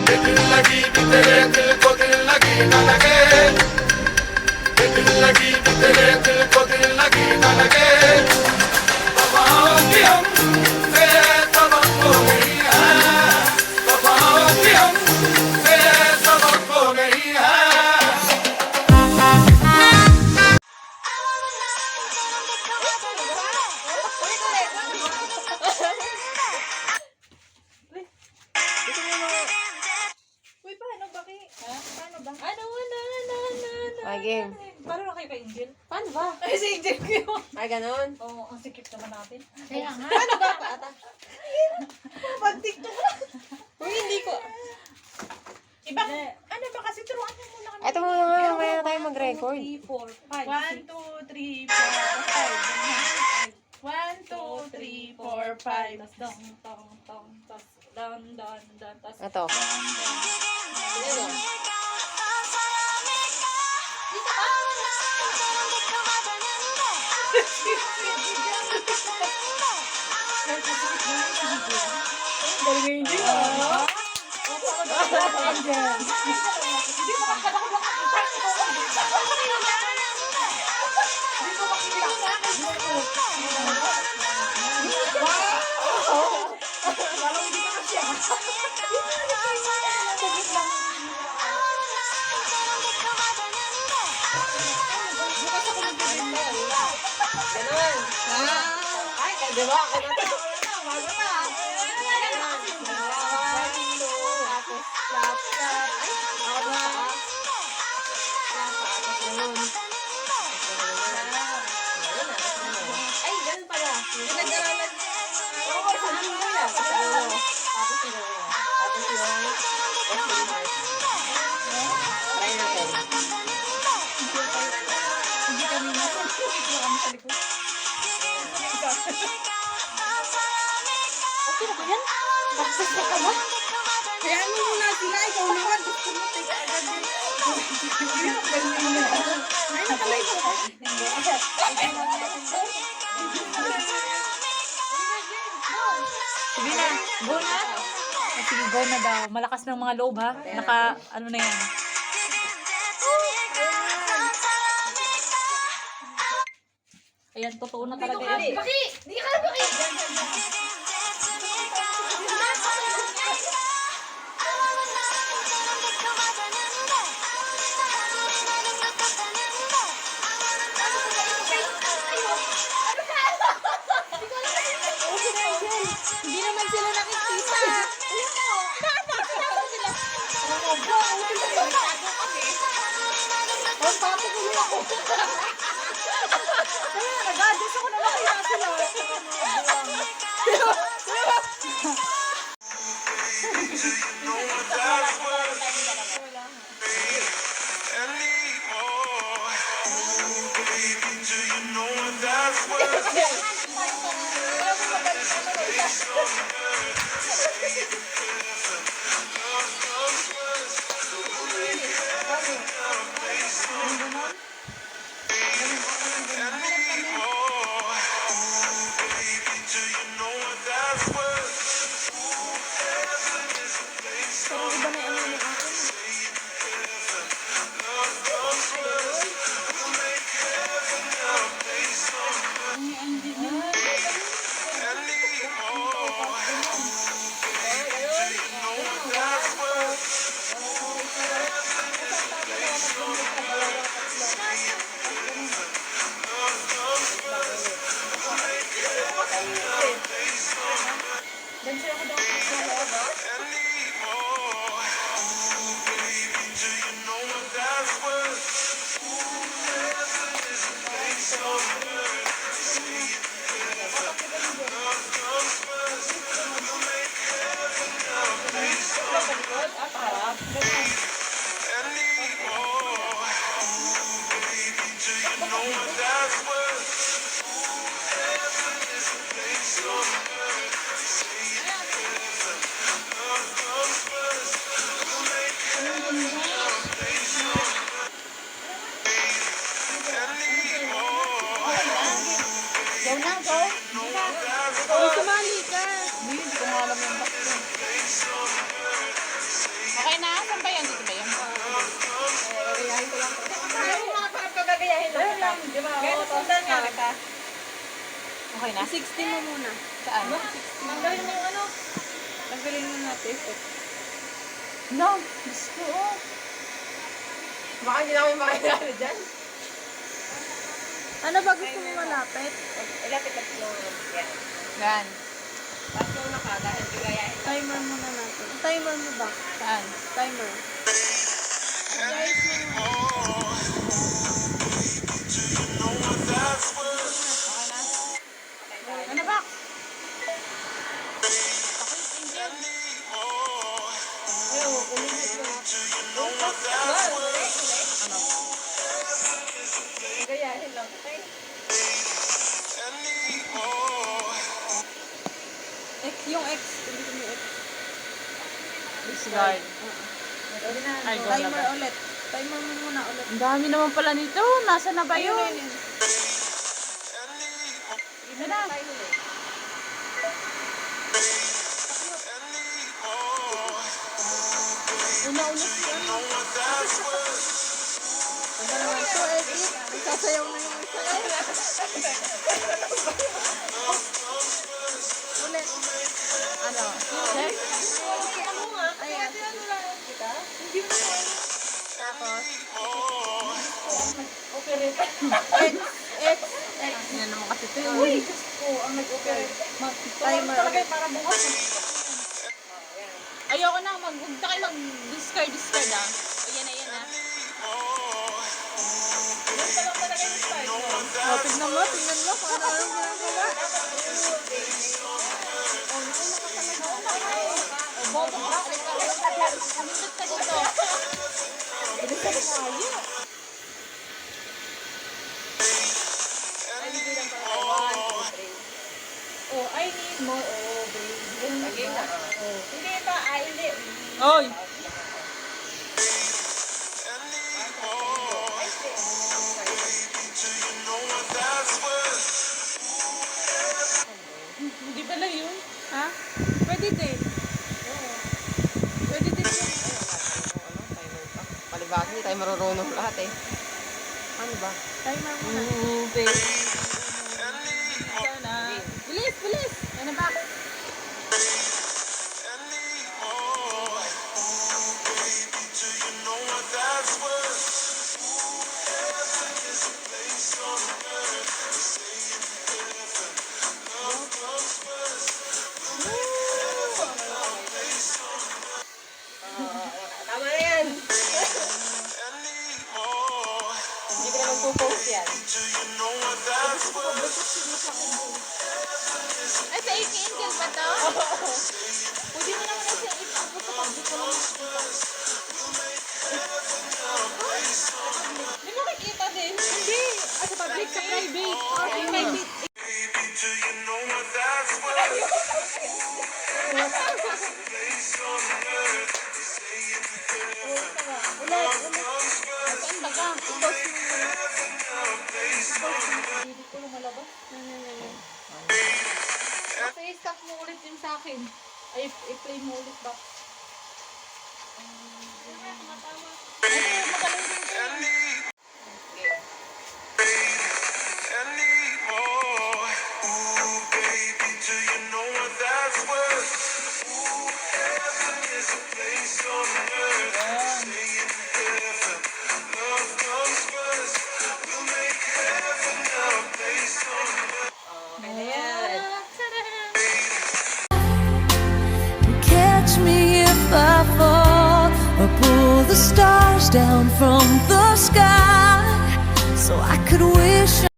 दिल लगी कि तेरे दिल को दिल लगी न लगे, दिल लगी कि तेरे दिल को दिल लगी न लगे। वफाओं की हमसे तवक्को नहीं है, वफाओं की हमसे तवक्को नहीं है। Uy, paano ba kayo? Ha? Paano ba? Ano? Game. Paano na kayo kay Angel? Paano ba? Ay, si Angel ko yun. Ay, ganun. Oo, ang sikip naman natin. Kaya nga. Paano ba? Paata? Pag-tiktok na. Uy, hindi ko. Ibang, ano ba kasi turuan niyo muna kami. Ito muna nga, mamaya na tayo mag-record. 1, 2, 3, 4, 5. 1, 2, 3, 4, 5. Tas dong, tong, tong, tas don, don, don, tas Ito. don, don. Galing ngayon din, ah. Angel. Hindi mo makakita. Hindi ko makikita sa akin. Parang hindi ko kasi ako. Bukas ako mag-ganda. Ganun. Ay, di ba? Ako na to. Bago na. Tapos, slap, slap. Ay, ako na. Slap, tapos ganun. Ay, ganun pala. Nagdaralan. Oo, sabi mo yan. Tapos yung question mark. Try natin. Hindi kami nasa. Hindi kami sa likod. Okay na ba yan? Bakit na ka ba? Kaya ano muna sila, ikaw naman. Gusto mo tayo agad yun. Ay, nakalay ko. Sige na, go na. Sige, go na daw. Malakas ng mga loob ha. Ano na yan. Ayan, totoo na talaga yan. Baki! Hindi ka na baki! Hindi naman sila nakikita. Nag-adjust ako na makita sila. Di ba? Kaya Oo, sundan nga tapos kita. Okay na? 60 mo muna. Saan? Tanggalin mo yung ano. Tanggalin mo natin. No, Diyos ko. Oh. Baka hindi namin makilala dyan. Ano ba gusto mo malapit? Ilapit na yung yan. Yan. Tapos yung dahil bigayahin. Timer muna natin. Timer mo ba? Saan? Timer. Guys, Ano ba? Bigayahin lang. Okay? X, yung X. Ulitin mo yung X. Discard. Ay, go na Timer ba? ulit. Timer mo muna ulit. Ang dami naman pala nito. Nasa na ba Ayun, yun? ayun. Yun na. Una-una si ano. Ang naman to, edit. Sasayaw na yung isa. Ulit. Ano? Check? Ayan. Hindi mo na tapos. Operate. X. Yan naman kasi ito. Uy, Diyos ko, ang nag-operate. Timer Talaga ulit. para bukas. Ayoko na. Huwag na kayo mag-discard ah. Ayan na, ayan na. Yan pa lang talaga yung style. Oh, tignan mo kung ano yung ginagawa. Bobo ka. Kumindot ka dito. Oh, I need more. Oh, baby. Again na. Oh. Hindi ito, hindi. Oy! Hindi pala yun. Ha? Pwede din. Pwede din yun. Palibagi, tayo marunong lahat eh. Ano ba? Timer muna. Ooh, baby. Sana. Bilis, bilis. Ano ba? Tama na yan. Hindi ko naman po-post yan. Ay, sa AK Angel ba to? Pwede mo naman siya i-upload sa public ko naman. Hindi mo nakikita din. Hindi. Sa public, sa private. Sa private. Saan ba ka? Hindi ko lumalabas. Kasi i-stop mo ulit yun sa akin. Ay, i-play mo ulit ba? Catch me if I fall, or pull the stars down from the sky, so I could wish